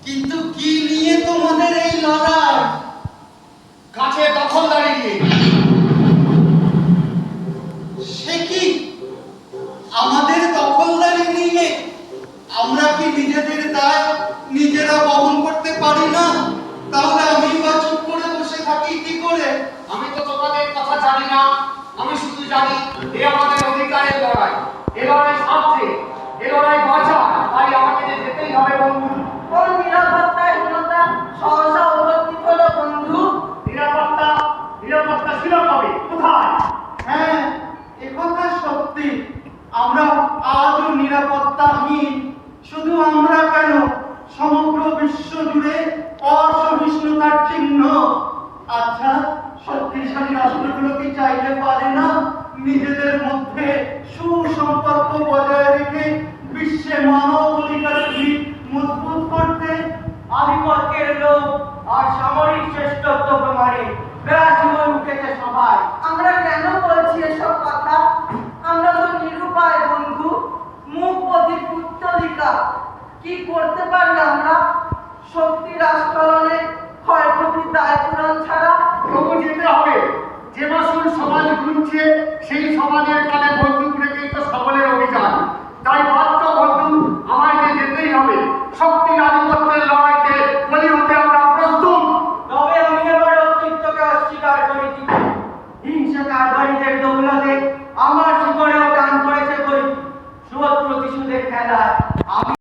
কিন্তু কি নিয়ে তোমাদের এই লড়াই? কাছে দখলদারি নিয়ে। সে কি আমাদের দখলদারি নিয়ে? আমরা কি নিজেদের দায় নিজেরা বহন করতে পারি না? তাহলে আমি বা চুপ করে বসে থাকি কি করে? আমি তো তোমাদের কথা জানি না, আমি শুধু জানি এ আমাদের অধিকারের লড়াই, এ লড়াই স্বার্থে, এ লড়াই বাঁচা, তাই আমাকে যে যেতেই হবে বন্ধু। কোন নিরাপত্তাহীনতা সহসা উপস্থিত হলো বন্ধু? নিরাপত্তা নিরাপত্তা ছিল কবে, কোথায়? হ্যাঁ, একথা সত্যি। আমরা আজও নিরাপত্তাহীন। শুধু আমরা কেন, সমগ্র বিশ্ব জুড়ে অসহিষ্ণুতার চিহ্ন। আচ্ছা, শক্তিশালী রাষ্ট্রগুলো কি চাইলে পারে না নিজেদের মধ্যে সুসম্পর্ক বজায় রেখে বিশ্বে মানব অধিকারের ভিত মজবুত করতে? আধিপত্যের লোভ আর সামরিক শ্রেষ্ঠত্ব প্রমাণে বেড়াচিময় উঠেছে সবাই। আমরা কেন বলছি এসব কথা? আমরা তো নিরুপায় বন্ধু, মুখ অধিক উত্তলিকা। কি করতে পারি আমরা? শক্তি রাষ্ট্রণে ক্ষয়ক্ষতির দায় পূরণ ছাড়া। তবু যেতে হবে। যে মাসুল সমাজ ঘুরছে সেই সমাজের কানে বন্দুক রেখেই তো সকলের অভিযান। তাই বাধ্য বন্ধু, আমায় যে যেতেই হবে। শক্তির আধিপত্যের লড়াইতে বলি হতে আমরা প্রস্তুত। তবে আমি এবার অস্তিত্বকে অস্বীকার করি কি? হিংসা কারবারিদের দৌলতে আমার শিকড়েও টান পড়েছে বই। সুদ প্রতিশোধের খেলায় আমি